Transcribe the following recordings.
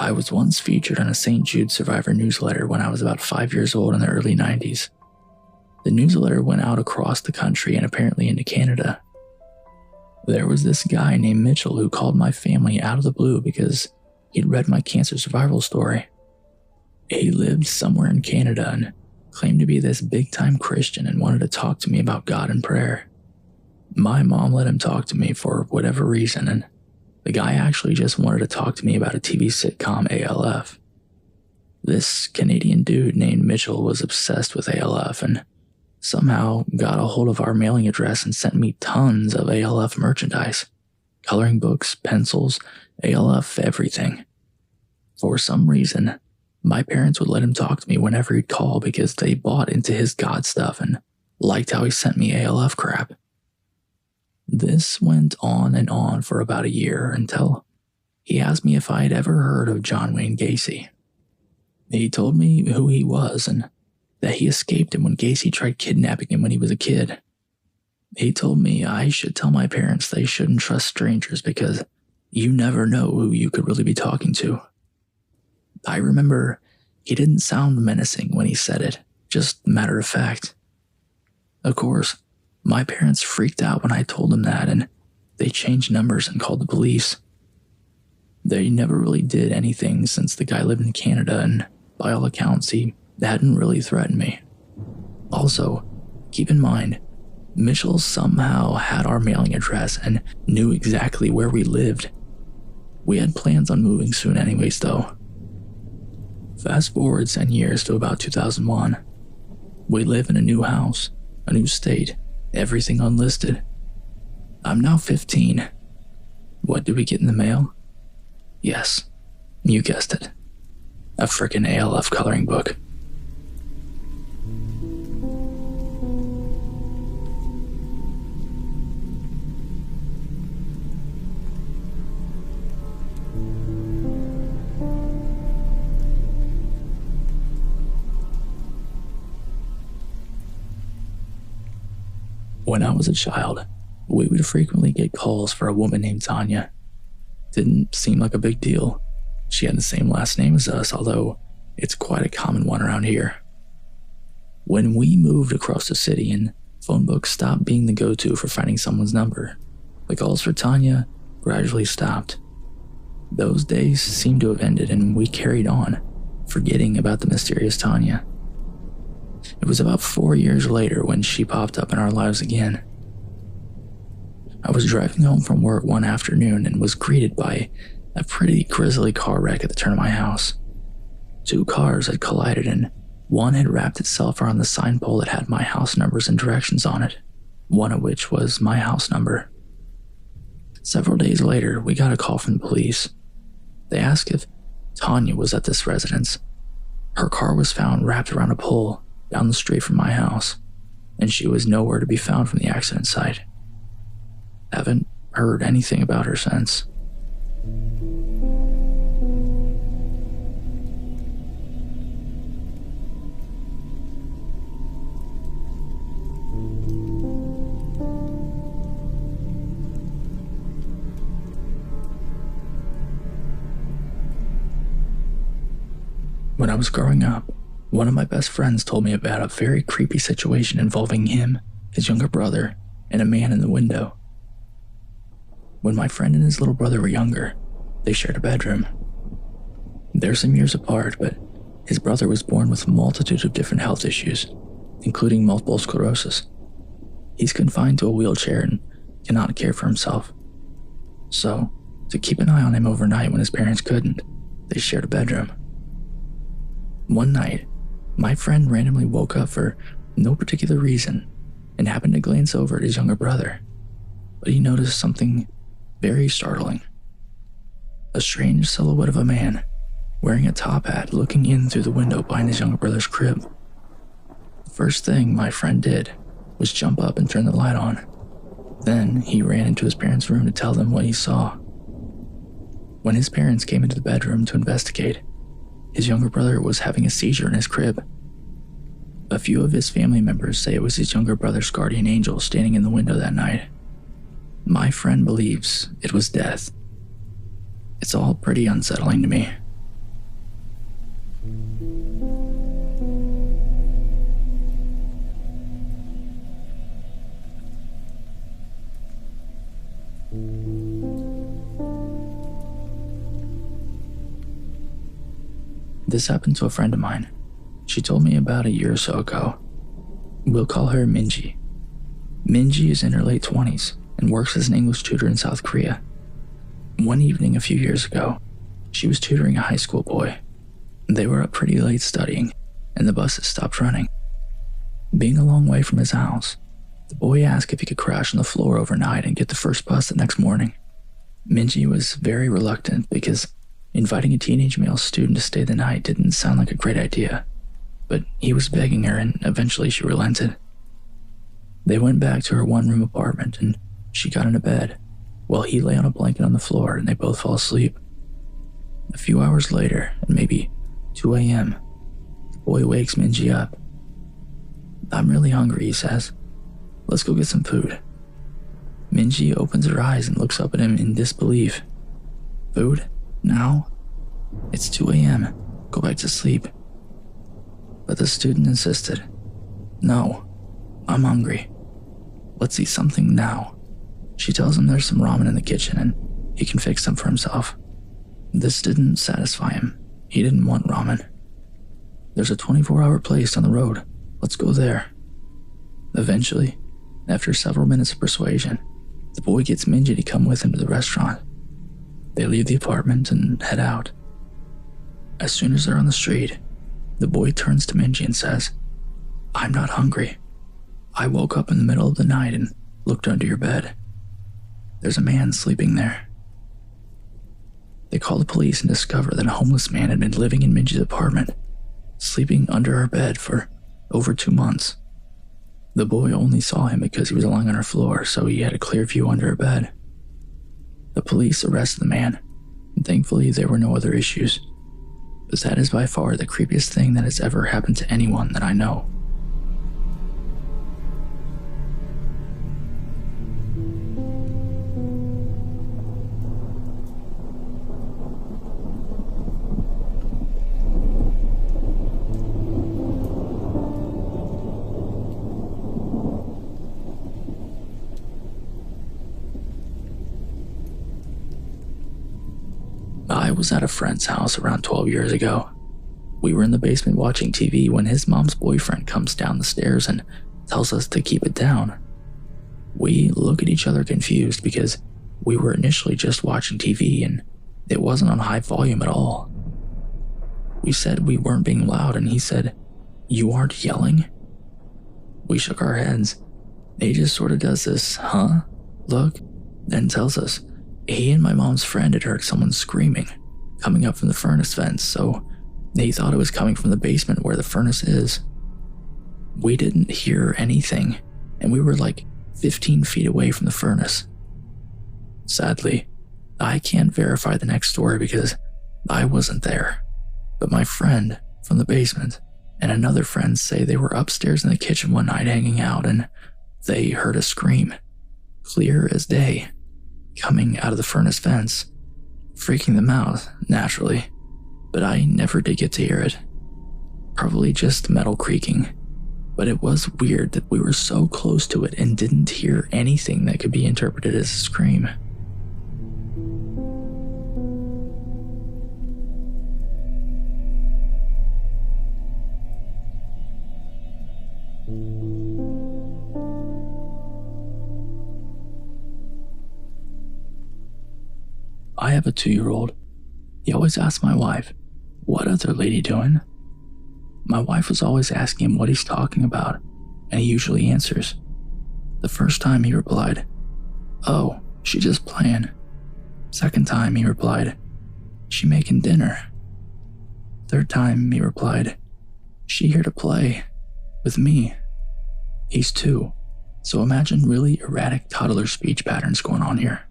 I was once featured on a St. Jude Survivor newsletter when I was about 5 years old in the early 90s. The newsletter went out across the country and apparently into Canada. There was this guy named Mitchell who called my family out of the blue because he'd read my cancer survival story. He lived somewhere in Canada and claimed to be this big-time Christian and wanted to talk to me about God and prayer. My mom let him talk to me for whatever reason, and the guy actually just wanted to talk to me about a TV sitcom, ALF. This Canadian dude named Mitchell was obsessed with ALF and somehow got a hold of our mailing address and sent me tons of ALF merchandise. Coloring books, pencils, ALF everything. For some reason, my parents would let him talk to me whenever he'd call because they bought into his God stuff and liked how he sent me ALF crap. This went on and on for about a year until he asked me if I had ever heard of John Wayne Gacy. He told me who he was and that he escaped him when Gacy tried kidnapping him when he was a kid. He told me I should tell my parents they shouldn't trust strangers because you never know who you could really be talking to. I remember he didn't sound menacing when he said it, just matter of fact. Of course, my parents freaked out when I told them that, and they changed numbers and called the police. They never really did anything since the guy lived in Canada, and by all accounts, he hadn't really threatened me. Also, keep in mind, Mitchell somehow had our mailing address and knew exactly where we lived. We had plans on moving soon anyways, though. Fast forward 10 years to about 2001. We live in a new house, a new state, everything unlisted. I'm now 15. What did we get in the mail? Yes, you guessed it. A frickin' ALF coloring book. When I was a child, we would frequently get calls for a woman named Tanya. Didn't seem like a big deal. She had the same last name as us, although it's quite a common one around here. When we moved across the city and phone books stopped being the go-to for finding someone's number, the calls for Tanya gradually stopped. Those days seemed to have ended and we carried on, forgetting about the mysterious Tanya. It was about 4 years later when she popped up in our lives again. I was driving home from work one afternoon and was greeted by a pretty grisly car wreck at the turn of my house. 2 cars had collided and one had wrapped itself around the sign pole that had my house numbers and directions on it, one of which was my house number. Several days later, we got a call from the police. They asked if Tanya was at this residence. Her car was found wrapped around a pole down the street from my house, and she was nowhere to be found from the accident site. Haven't heard anything about her since. When I was growing up, one of my best friends told me about a very creepy situation involving him, his younger brother, and a man in the window. When my friend and his little brother were younger, they shared a bedroom. They're some years apart, but his brother was born with a multitude of different health issues, including multiple sclerosis. He's confined to a wheelchair and cannot care for himself. So, to keep an eye on him overnight when his parents couldn't, they shared a bedroom. One night, my friend randomly woke up for no particular reason and happened to glance over at his younger brother, but he noticed something very startling. A strange silhouette of a man wearing a top hat looking in through the window behind his younger brother's crib. The first thing my friend did was jump up and turn the light on. Then he ran into his parents' room to tell them what he saw. When his parents came into the bedroom to investigate, his younger brother was having a seizure in his crib. A few of his family members say it was his younger brother's guardian angel standing in the window that night. My friend believes it was death. It's all pretty unsettling to me. This happened to a friend of mine. She told me about a year or so ago. We'll call her Minji. Minji is in her late 20s and works as an English tutor in South Korea. One evening a few years ago, she was tutoring a high school boy. They were up pretty late studying, and the buses stopped running. Being a long way from his house, the boy asked if he could crash on the floor overnight and get the first bus the next morning. Minji was very reluctant because inviting a teenage male student to stay the night didn't sound like a great idea, but he was begging her and eventually she relented. They went back to her one-room apartment and she got into bed while he lay on a blanket on the floor and they both fell asleep. A few hours later, at maybe 2 a.m., the boy wakes Minji up. "I'm really hungry," he says. "Let's go get some food." Minji opens her eyes and looks up at him in disbelief. "Food? Now? It's 2 a.m. Go back to sleep." But the student insisted. "No, I'm hungry. Let's eat something now." She tells him there's some ramen in the kitchen and he can fix them for himself. This didn't satisfy him. He didn't want ramen. "There's a 24-hour place on the road. Let's go there." Eventually, after several minutes of persuasion, the boy gets Minji to come with him to the restaurant. They leave the apartment and head out. As soon as they're on the street, the boy turns to Minji and says, "I'm not hungry. I woke up in the middle of the night and looked under your bed. There's a man sleeping there." They call the police and discover that a homeless man had been living in Minji's apartment, sleeping under her bed for over 2 months. The boy only saw him because he was lying on her floor, so he had a clear view under her bed. The police arrested the man, and thankfully there were no other issues. But that is by far the creepiest thing that has ever happened to anyone that I know. I was at a friend's house around 12 years ago. We were in the basement watching TV when his mom's boyfriend comes down the stairs and tells us to keep it down. We look at each other confused because we were initially just watching TV and it wasn't on high volume at all. We said we weren't being loud and he said, "You aren't yelling?" We shook our heads. He just sort of does this, "Huh? Look," then tells us he and my mom's friend had heard someone screaming coming up from the furnace vents, so he thought it was coming from the basement where the furnace is. We didn't hear anything, and we were like 15 feet away from the furnace. Sadly, I can't verify the next story because I wasn't there, but my friend from the basement and another friend say they were upstairs in the kitchen one night hanging out and they heard a scream, clear as day, coming out of the furnace vents, freaking them out, naturally, but I never did get to hear it. Probably just metal creaking, but it was weird that we were so close to it and didn't hear anything that could be interpreted as a scream. I have a 2-year-old. He always asks my wife, "What other lady doing?" My wife was always asking him what he's talking about, and he usually answers. The first time he replied, "Oh, she just playing." Second time he replied, "She making dinner." Third time he replied, "She here to play with me." He's 2, so imagine really erratic toddler speech patterns going on here.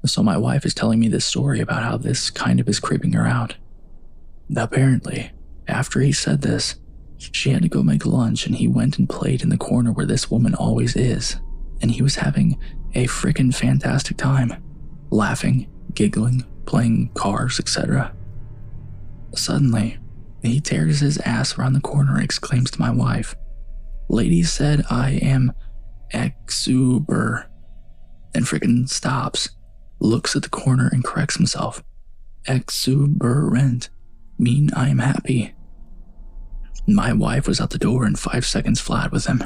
So my wife is telling me this story about how this kind of is creeping her out. Apparently, after he said this, she had to go make lunch and he went and played in the corner where this woman always is, and he was having a frickin' fantastic time, laughing, giggling, playing cars, etc. Suddenly, he tears his ass around the corner and exclaims to my wife, "Lady said I am exuber," and frickin' stops, looks at the corner and corrects himself. Exuberant. mean I am happy. My wife was out the door in 5 seconds flat with him.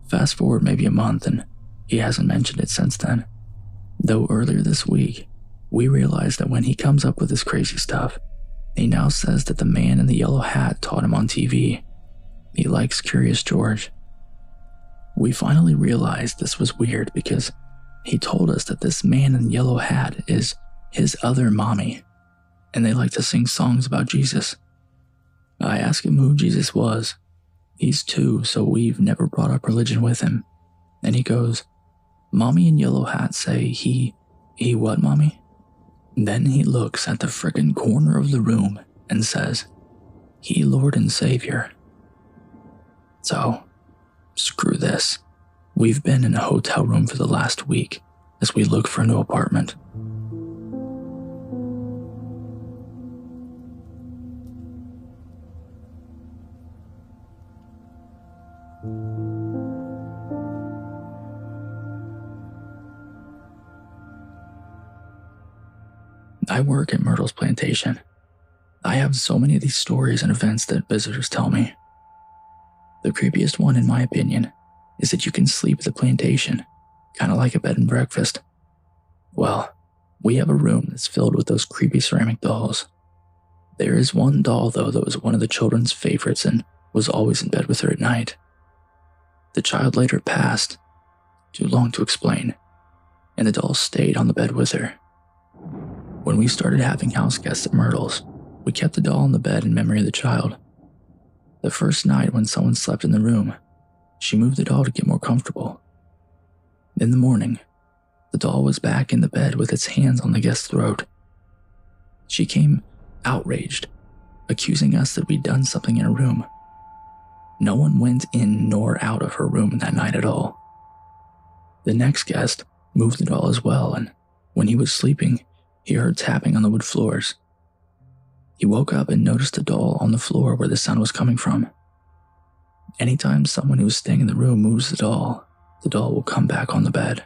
Fast forward maybe a month and he hasn't mentioned it since then. Though earlier this week, we realized that when he comes up with this crazy stuff, he now says that the man in the yellow hat taught him on TV. He likes Curious George. We finally realized this was weird because he told us that this man in the yellow hat is his other mommy, and they like to sing songs about Jesus. I asked him who Jesus was. He's 2, so we've never brought up religion with him. And he goes, Mommy in yellow hat say he what, Mommy? Then he looks at the frickin' corner of the room and says, He Lord and Savior. So, screw this. We've been in a hotel room for the last week as we look for a new apartment. I work at Myrtles Plantation. I have so many of these stories and events that visitors tell me. The creepiest one, in my opinion, is that you can sleep at the plantation, kind of like a bed and breakfast. Well, we have a room that's filled with those creepy ceramic dolls. There is one doll, though, that was one of the children's favorites and was always in bed with her at night. The child later passed, too long to explain, and the doll stayed on the bed with her. When we started having house guests at Myrtles, we kept the doll on the bed in memory of the child. The first night when someone slept in the room, she moved the doll to get more comfortable. In the morning, the doll was back in the bed with its hands on the guest's throat. She came outraged, accusing us that we'd done something in her room. No one went in nor out of her room that night at all. The next guest moved the doll as well, and when he was sleeping, he heard tapping on the wood floors. He woke up and noticed the doll on the floor where the sound was coming from. Anytime someone who was staying in the room moves the doll will come back on the bed.